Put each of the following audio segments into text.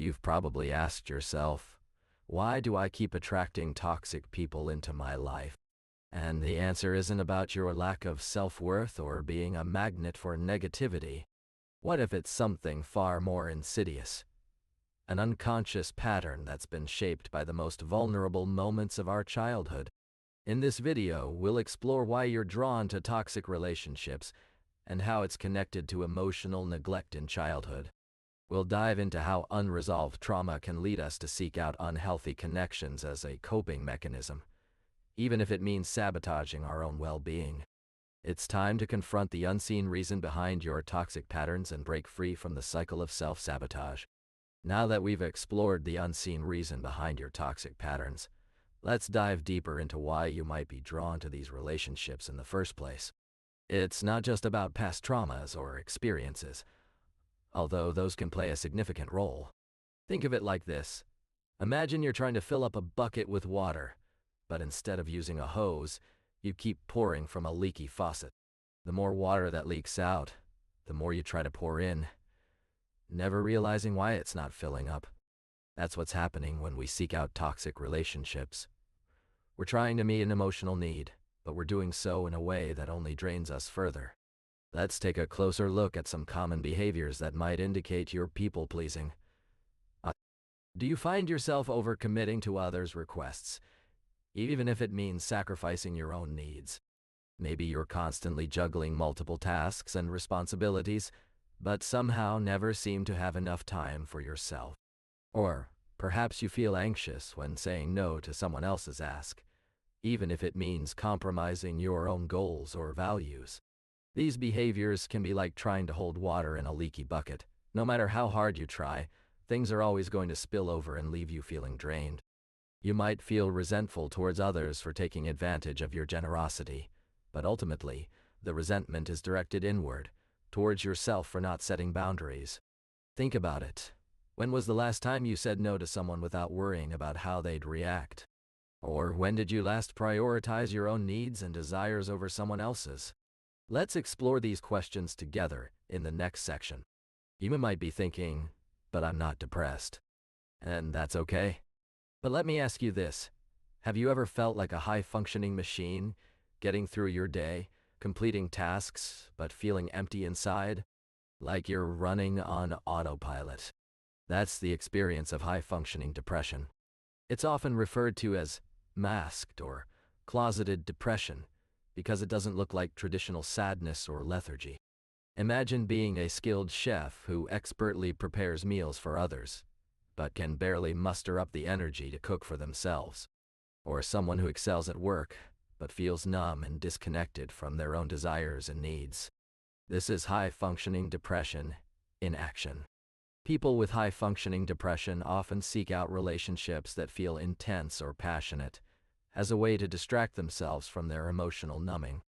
You've probably asked yourself, why do I keep attracting toxic people into my life? And the answer isn't about your lack of self-worth or being a magnet for negativity. What if it's something far more insidious? An unconscious pattern that's been shaped by the most vulnerable moments of our childhood. In this video, we'll explore why you're drawn to toxic relationships and how it's connected to emotional neglect in childhood. We'll dive into how unresolved trauma can lead us to seek out unhealthy connections as a coping mechanism, even if it means sabotaging our own well-being. It's time to confront the unseen reason behind your toxic patterns and break free from the cycle of self-sabotage. Now that we've explored the unseen reason behind your toxic patterns, let's dive deeper into why you might be drawn to these relationships in the first place. It's not just about past traumas or experiences, although those can play a significant role. Think of it like this. Imagine you're trying to fill up a bucket with water, but instead of using a hose, you keep pouring from a leaky faucet. The more water that leaks out, the more you try to pour in, never realizing why it's not filling up. That's what's happening when we seek out toxic relationships. We're trying to meet an emotional need, but we're doing so in a way that only drains us further. Let's take a closer look at some common behaviors that might indicate you're people-pleasing. Do you find yourself overcommitting to others' requests, even if it means sacrificing your own needs? Maybe you're constantly juggling multiple tasks and responsibilities, but somehow never seem to have enough time for yourself. Or perhaps you feel anxious when saying no to someone else's ask, even if it means compromising your own goals or values. These behaviors can be like trying to hold water in a leaky bucket. No matter how hard you try, things are always going to spill over and leave you feeling drained. You might feel resentful towards others for taking advantage of your generosity, but ultimately, the resentment is directed inward, towards yourself for not setting boundaries. Think about it. When was the last time you said no to someone without worrying about how they'd react? Or when did you last prioritize your own needs and desires over someone else's? Let's explore these questions together in the next section. You might be thinking, but I'm not depressed. And that's okay. But let me ask you this. Have you ever felt like a high-functioning machine, getting through your day, completing tasks, but feeling empty inside? Like you're running on autopilot. That's the experience of high-functioning depression. It's often referred to as masked or closeted depression, because it doesn't look like traditional sadness or lethargy. Imagine being a skilled chef who expertly prepares meals for others, but can barely muster up the energy to cook for themselves. Or someone who excels at work, but feels numb and disconnected from their own desires and needs. This is high-functioning depression in action. People with high-functioning depression often seek out relationships that feel intense or passionate, as a way to distract themselves from their emotional numbing.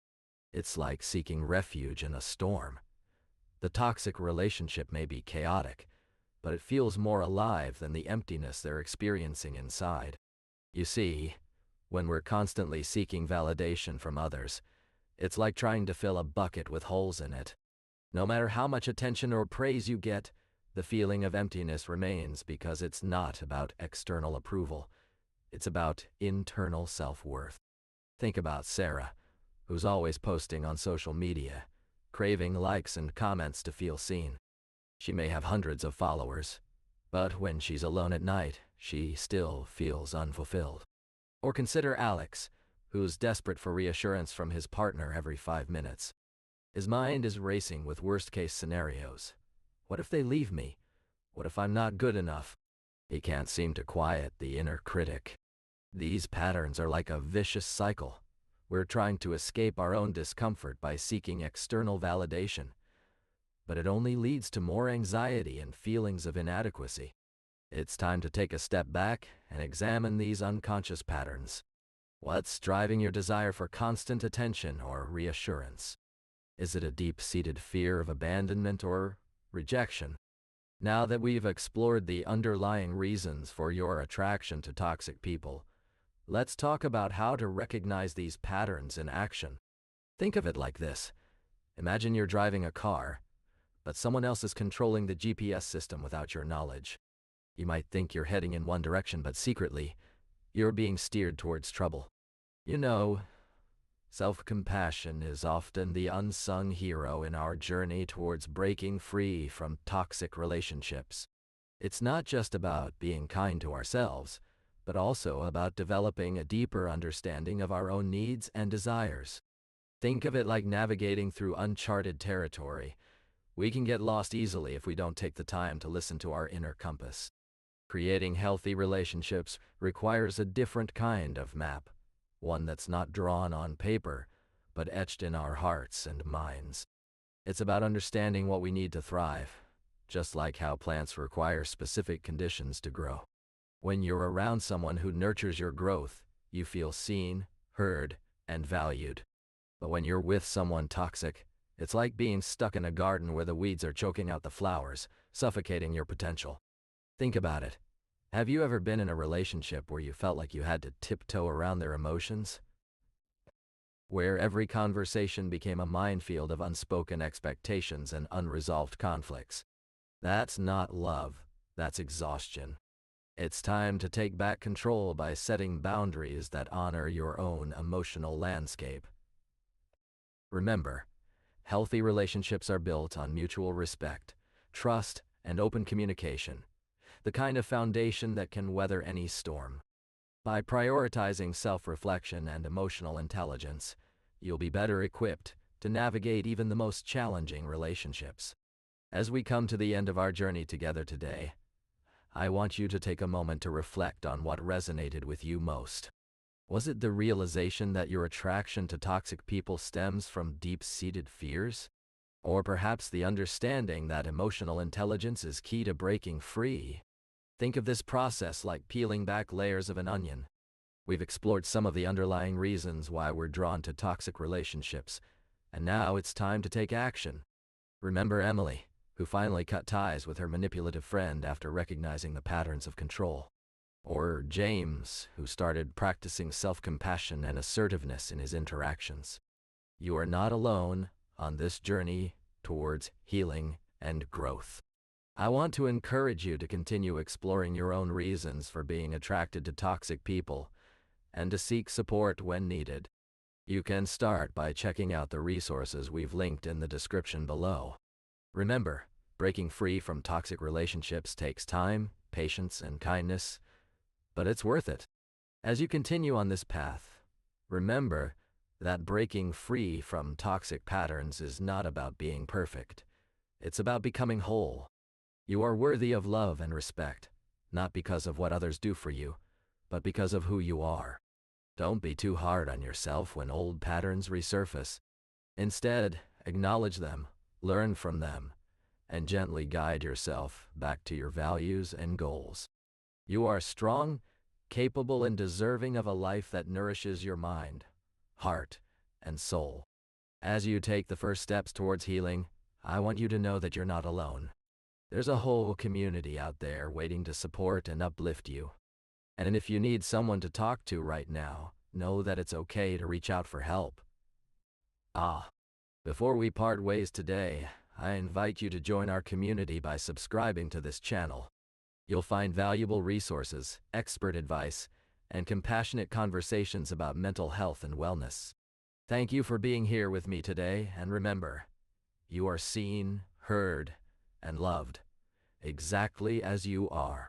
It's like seeking refuge in a storm. The toxic relationship may be chaotic, but it feels more alive than the emptiness they're experiencing inside. You see, when we're constantly seeking validation from others, it's like trying to fill a bucket with holes in it. No matter how much attention or praise you get, the feeling of emptiness remains because it's not about external approval. It's about internal self-worth. Think about Sarah, who's always posting on social media, craving likes and comments to feel seen. She may have hundreds of followers, but when she's alone at night, she still feels unfulfilled. Or consider Alex, who's desperate for reassurance from his partner every 5 minutes. His mind is racing with worst-case scenarios. What if they leave me? What if I'm not good enough? He can't seem to quiet the inner critic. These patterns are like a vicious cycle. We're trying to escape our own discomfort by seeking external validation, but it only leads to more anxiety and feelings of inadequacy. It's time to take a step back and examine these unconscious patterns. What's driving your desire for constant attention or reassurance? Is it a deep-seated fear of abandonment or rejection? Now that we've explored the underlying reasons for your attraction to toxic people, let's talk about how to recognize these patterns in action. Think of it like this. Imagine you're driving a car, but someone else is controlling the GPS system without your knowledge. You might think you're heading in one direction, but secretly, you're being steered towards trouble. You know, self-compassion is often the unsung hero in our journey towards breaking free from toxic relationships. It's not just about being kind to ourselves, but also about developing a deeper understanding of our own needs and desires. Think of it like navigating through uncharted territory. We can get lost easily if we don't take the time to listen to our inner compass. Creating healthy relationships requires a different kind of map, one that's not drawn on paper, but etched in our hearts and minds. It's about understanding what we need to thrive, just like how plants require specific conditions to grow. When you're around someone who nurtures your growth, you feel seen, heard, and valued. But when you're with someone toxic, it's like being stuck in a garden where the weeds are choking out the flowers, suffocating your potential. Think about it. Have you ever been in a relationship where you felt like you had to tiptoe around their emotions? Where every conversation became a minefield of unspoken expectations and unresolved conflicts? That's not love, that's exhaustion. It's time to take back control by setting boundaries that honor your own emotional landscape. Remember, healthy relationships are built on mutual respect, trust, and open communication, the kind of foundation that can weather any storm. By prioritizing self-reflection and emotional intelligence, you'll be better equipped to navigate even the most challenging relationships. As we come to the end of our journey together today, I want you to take a moment to reflect on what resonated with you most. Was it the realization that your attraction to toxic people stems from deep-seated fears? Or perhaps the understanding that emotional intelligence is key to breaking free? Think of this process like peeling back layers of an onion. We've explored some of the underlying reasons why we're drawn to toxic relationships, and now it's time to take action. Remember Emily, who finally cut ties with her manipulative friend after recognizing the patterns of control. Or James, who started practicing self-compassion and assertiveness in his interactions. You are not alone on this journey towards healing and growth. I want to encourage you to continue exploring your own reasons for being attracted to toxic people and to seek support when needed. You can start by checking out the resources we've linked in the description below. Remember, breaking free from toxic relationships takes time, patience, and kindness, but it's worth it. As you continue on this path, remember that breaking free from toxic patterns is not about being perfect. It's about becoming whole. You are worthy of love and respect, not because of what others do for you, but because of who you are. Don't be too hard on yourself when old patterns resurface. Instead, acknowledge them, learn from them, and gently guide yourself back to your values and goals. You are strong, capable, and deserving of a life that nourishes your mind, heart, and soul. As you take the first steps towards healing, I want you to know that you're not alone. There's a whole community out there waiting to support and uplift you. And if you need someone to talk to right now, know that it's okay to reach out for help. Before we part ways today, I invite you to join our community by subscribing to this channel. You'll find valuable resources, expert advice, and compassionate conversations about mental health and wellness. Thank you for being here with me today, and remember, you are seen, heard, and loved, exactly as you are.